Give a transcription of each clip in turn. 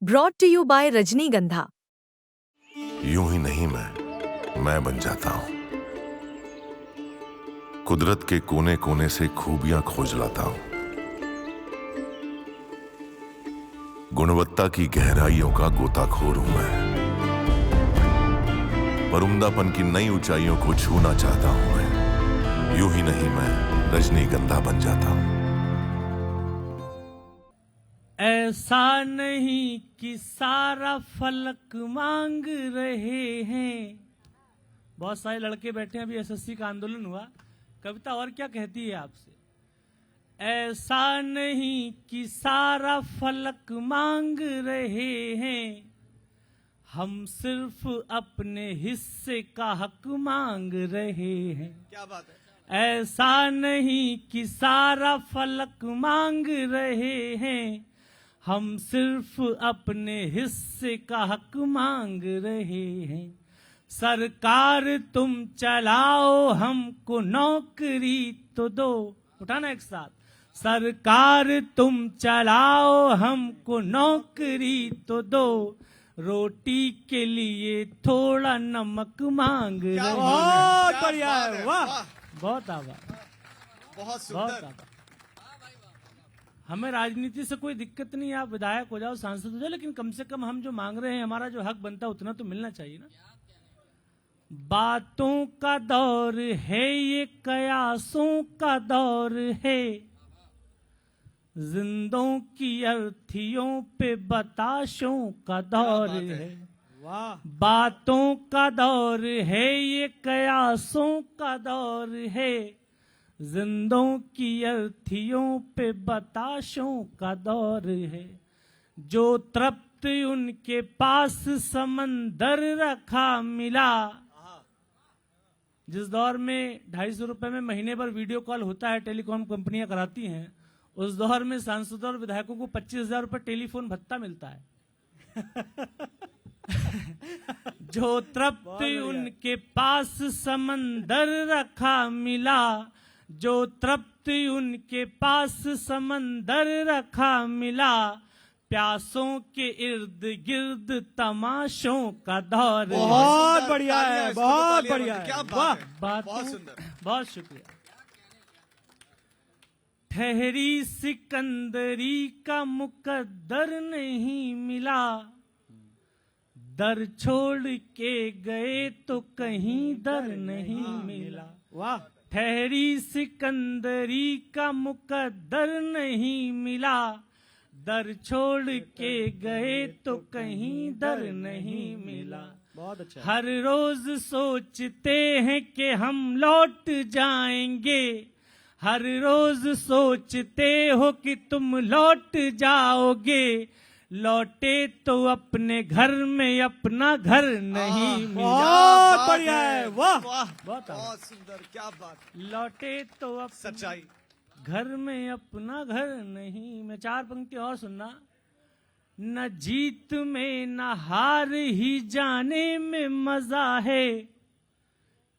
Brought to you bye रजनीगंधा। यूं ही नहीं मैं बन जाता हूं। कुदरत के कोने कोने से खूबियां खोज लाता हूं। गुणवत्ता की गहराइयों का गोताखोर हूं मैं। पर उम्दापन की नई ऊंचाइयों को छूना चाहता हूं मैं। यूं ही नहीं मैं रजनीगंधा बन जाता हूं। ऐसा नहीं कि सारा फलक मांग रहे हैं। बहुत सारे लड़के बैठे हैं, अभी एसएससी का आंदोलन हुआ। कविता और क्या कहती है आपसे? ऐसा नहीं कि सारा फलक मांग रहे हैं, हम सिर्फ अपने हिस्से का हक मांग रहे हैं। क्या बात है? ऐसा नहीं कि सारा फलक मांग रहे हैं, हम सिर्फ अपने हिस्से का हक मांग रहे हैं। सरकार तुम चलाओ, हमको नौकरी तो दो। उठाना एक साथ। सरकार तुम चलाओ, हमको नौकरी तो दो, रोटी के लिए थोड़ा नमक मांग रहे हैं। बहुत बढ़िया है, वाह, बहुत आभार, बहुत बहुत सुंदर। आभार। हमें राजनीति से कोई दिक्कत नहीं है, आप विधायक हो जाओ, सांसद हो जाओ, लेकिन कम से कम हम जो मांग रहे हैं, हमारा जो हक बनता है उतना तो मिलना चाहिए ना। बातों का दौर है ये, कयासों का दौर है, जिंदों की अर्थियों पे बताशों का दौर है। वाह, बातों का दौर है ये, कयासों का दौर है, जिंदों की अर्थियों पे बताशों का दौर है। जो तृप्त उनके पास समंदर रखा मिला। जिस दौर में 250 रुपए में महीने भर वीडियो कॉल होता है, टेलीकॉम कंपनियां कराती हैं, उस दौर में सांसदों और विधायकों को 25,000 रुपए टेलीफोन भत्ता मिलता है। जो तृप्त उनके पास समंदर रखा मिला, जो तृप्त उनके पास समंदर रखा मिला, प्यासों के इर्द गिर्द तमाशों का दौर है। बहुत बढ़िया है, बहुत बढ़िया है, क्या वाह, बात, बहुत सुंदर। बहुत शुक्रिया। ठहरी सिकंदरी का मुकद्दर नहीं मिला, दर छोड़ के गए तो कहीं दर नहीं मिला। वाह, ठहरी सिकंदरी का मुकद्दर नहीं मिला, दर छोड़ के गए तो कहीं दर नहीं मिला। बहुत अच्छा। हर रोज सोचते हैं कि हम लौट जाएंगे, हर रोज सोचते हो कि तुम लौट जाओगे, लौटे तो अपने घर में अपना घर नहीं मिला। बहुत बढ़िया है, वाह, बहुत बहुत सुंदर, क्या बात, लौटे तो अपने सच्चाई। घर में अपना घर नहीं। मैं 4 पंक्ति और सुनना। न जीत में न हार ही जाने में मजा है,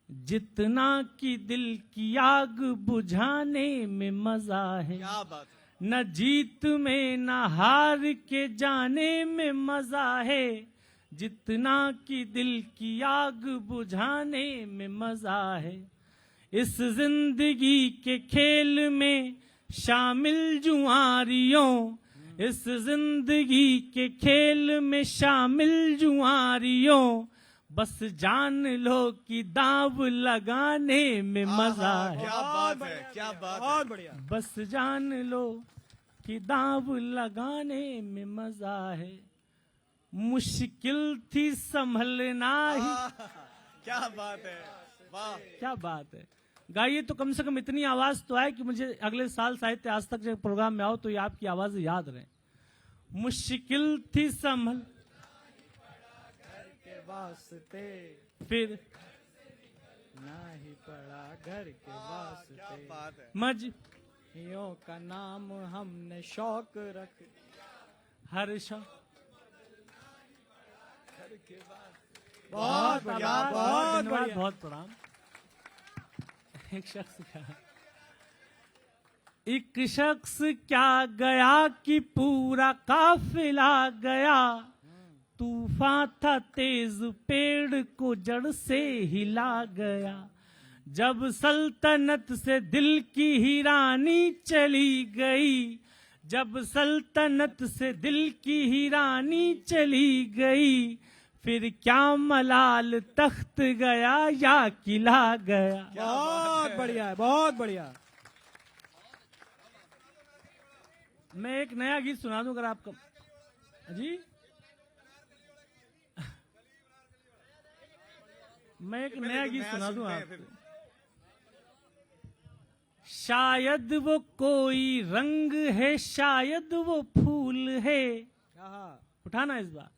जितना कि दिल की आग बुझाने में मजा है। क्या बात है? न जीत में न हार के जाने में मजा है, जितना कि दिल की आग बुझाने में मजा है। इस जिंदगी के खेल में शामिल जुआरियों, इस जिंदगी के खेल में शामिल जुआरियों, बस जान लो कि दाव लगाने में मजा है। क्या बात है, क्या बात, बहुत बढ़िया। बस जान लो कि दाव लगाने में मजा है। मुश्किल थी संभलना ही। क्या बात है, वाह, क्या बात है। गाइए तो कम से कम इतनी आवाज तो आए कि मुझे अगले साल साहित्य आज तक जब प्रोग्राम में आओ तो ये आपकी आवाज याद रहे। मुश्किल थी संभल के वास्ते, फिर ना ही पड़ा घर के वास्ते। क्या बात है। मजहियों का नाम हमने शौक रख, हर शौ। बहुत बढ़िया, बहुत धन्यवाद, बहुत प्रणाम। एक शख्स का एक शख्स क्या गया कि पूरा काफिला गया, तूफान था तेज पेड़ को जड़ से हिला गया। जब सल्तनत से दिल की ही रानी चली गई, जब सल्तनत से दिल की ही रानी चली गई, फिर क्या मलाल तख्त गया या किला गया। बहुत बढ़िया है, बहुत बढ़िया। मैं एक नया गीत सुना दूं अगर आपको। जी मैं एक नया गीत सुना दूं आपको। शायद वो कोई रंग है, शायद वो फूल है। उठाना इस बार।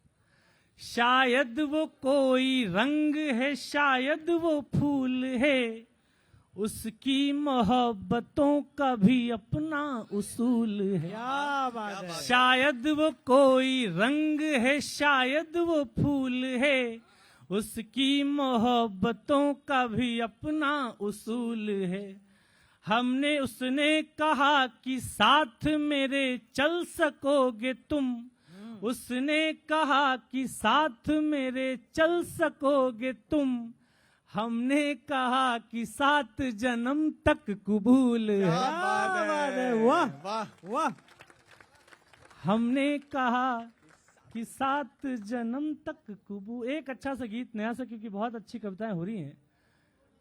शायद वो कोई रंग है, शायद वो फूल है, उसकी मोहब्बतों का भी अपना उसूल है। क्या बात है। शायद वो कोई रंग है, शायद वो फूल है, उसकी मोहब्बतों का भी अपना उसूल है। हमने उसने कहा कि साथ मेरे चल सकोगे तुम, उसने कहा कि साथ मेरे चल सकोगे तुम, हमने कहा कि 7 जन्म तक कबूल है। वाह वाह वाह। हमने कहा कि 7 जन्म तक कबूल। एक अच्छा सा गीत नया सा, क्योंकि बहुत अच्छी कविताएं हो रही हैं।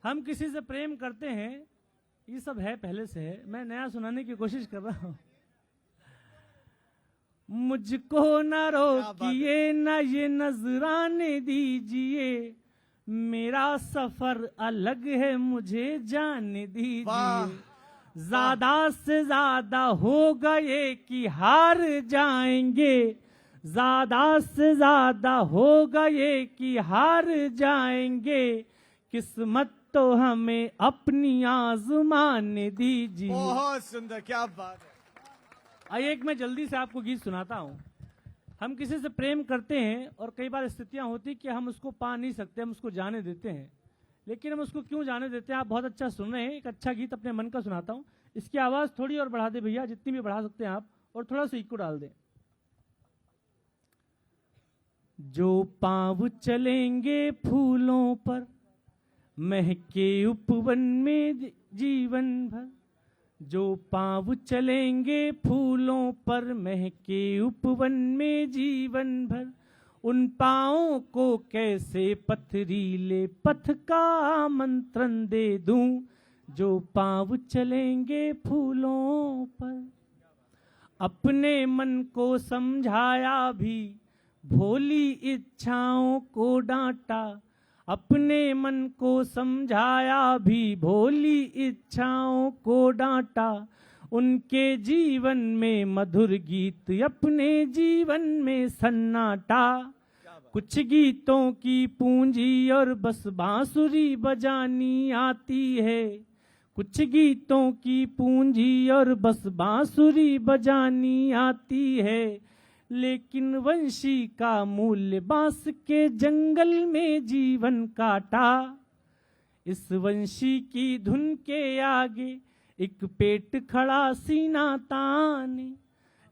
हम किसी से प्रेम करते हैं, ये सब है पहले से है, मैं नया सुनाने की कोशिश कर रहा हूं। मुझको न रोकिए न ये नजराने दीजिए, मेरा सफर अलग है मुझे जाने दीजिए। ज्यादा से ज्यादा होगा ये कि हार जाएंगे, ज्यादा से ज्यादा होगा ये कि हार जाएंगे, किस्मत तो हमें अपनी आजमाने दीजिए। बहुत सुंदर, क्या बात है। आइए एक मैं जल्दी से आपको गीत सुनाता हूँ। हम किसी से प्रेम करते हैं और कई बार स्थितियां होती कि हम उसको पा नहीं सकते, हम उसको जाने देते हैं, लेकिन हम उसको क्यों जाने देते हैं। आप बहुत अच्छा सुन रहे हैं। एक अच्छा गीत अपने मन का सुनाता हूँ। इसकी आवाज थोड़ी और बढ़ा दे भैया, जितनी भी बढ़ा सकते हैं आप, और थोड़ा सा इको डाल दें। जो पाँव चलेंगे फूलों पर, महके उपवन में जीवन भर, जो पाँव चलेंगे फूलों पर, महके उपवन में जीवन भर, उन पाँवों को कैसे पथरीले पथ का आमंत्रण दे दूं, जो पाँव चलेंगे फूलों पर। अपने मन को समझाया भी, भोली इच्छाओं को डांटा, अपने मन को समझाया भी, भोली इच्छाओं को डांटा, उनके जीवन में मधुर गीत, अपने जीवन में सन्नाटा। कुछ गीतों की पूंजी और बस बांसुरी बजानी आती है, कुछ गीतों की पूंजी और बस बांसुरी बजानी आती है, लेकिन वंशी का मूल्य बांस के जंगल में जीवन काटा। इस वंशी की धुन के आगे एक पेट खड़ा सीना ताने,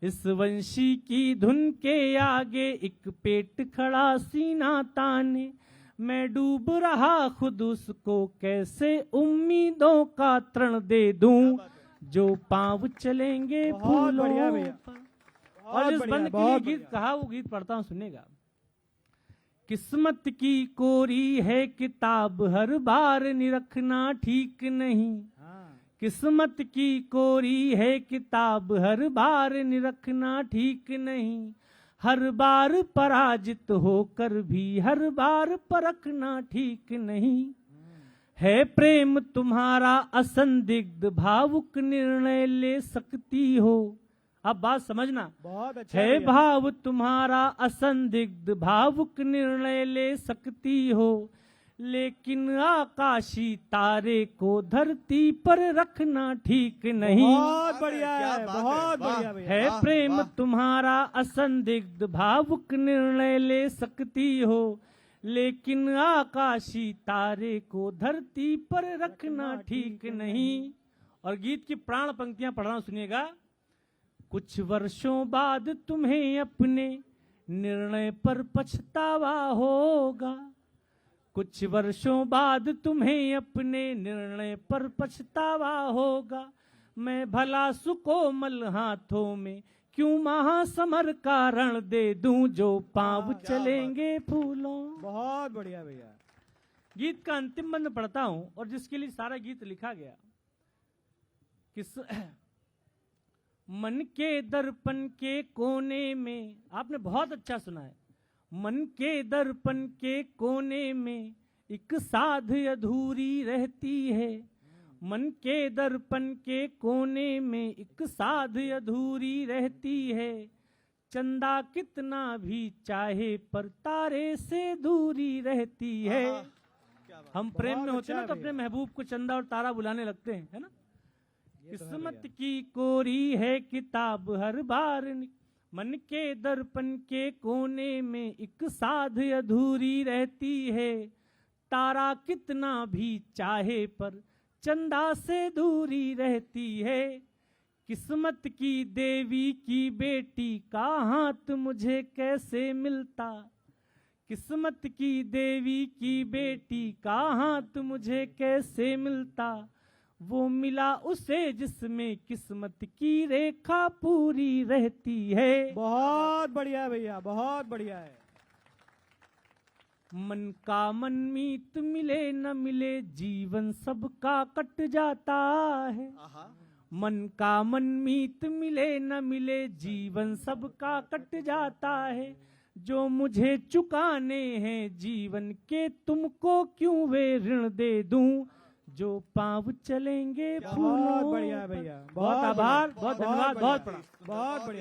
इस वंशी की धुन के आगे एक पेट खड़ा सीना ताने। मैं डूब रहा खुद उसको कैसे उम्मीदों का तृण दे दूं, जो पाँव चलेंगे फूलों पर। और इस बंद के लिए गीत कहा, वो गीत पढ़ता हूं, सुनेगा। किस्मत की कोरी है किताब, हर बार निरखना ठीक नहीं। किस्मत की कोरी है किताब, हर बार निरखना ठीक नहीं। हर बार पराजित होकर भी हर बार परखना ठीक नहीं। है प्रेम तुम्हारा असंदिग्ध, भावुक निर्णय ले सकती हो। अब बात समझना, बहुत अच्छा है भाव तुम्हारा असंदिग्ध, भावुक निर्णय ले सकती हो, लेकिन आकाशी तारे को धरती पर रखना ठीक नहीं। बहुत बढ़िया है, बहुत बढ़िया भैया। है प्रेम तुम्हारा असंदिग्ध, भावुक निर्णय ले सकती हो, लेकिन आकाशी तारे को धरती पर रखना ठीक नहीं। और गीत की प्राण पंक्तियां पढ़ रहा हूं, सुनिएगा। कुछ वर्षों बाद तुम्हें अपने निर्णय पर पछतावा होगा, कुछ वर्षों बाद तुम्हें अपने निर्णय पर पछतावा होगा। मैं भला सुकोमल हाथों में क्यों महासमर का रण दे दूं, जो पांव चलेंगे फूलों। बहुत बढ़िया भैया। गीत का अंतिम बंद पढ़ता हूं, और जिसके लिए सारा गीत लिखा गया। किस मन के दर्पण के कोने में, आपने बहुत अच्छा सुना है। मन के दर्पण के कोने में एक साध अधूरी रहती है, मन के दर्पण के कोने में एक साध अधूरी रहती है। चंदा कितना भी चाहे पर तारे से दूरी रहती है। हम प्रेम में होते हैं ना, तो अपने महबूब को चंदा और तारा बुलाने लगते हैं, है ना। किस्मत की कोरी है किताब हर बार, मन के दर्पण के कोने में एक साध अधूरी रहती है। तारा कितना भी चाहे पर चंदा से दूरी रहती है। किस्मत की देवी की बेटी का हाथ मुझे कैसे मिलता, किस्मत की देवी की बेटी का हाथ मुझे कैसे मिलता। वो मिला उसे जिसमें किस्मत की रेखा पूरी रहती है। बहुत बढ़िया भैया, बहुत बढ़िया है। मन का मनमीत मिले न मिले जीवन सबका कट जाता है। मन का मनमीत मिले न मिले जीवन सबका कट जाता है। जो मुझे चुकाने हैं जीवन के तुमको क्यों वे ऋण दे दूं, जो पांव चलेंगे फूलों। बहुत बढ़िया भैया, बहुत आभार, बहुत धन्यवाद, बहुत बहुत बढ़िया।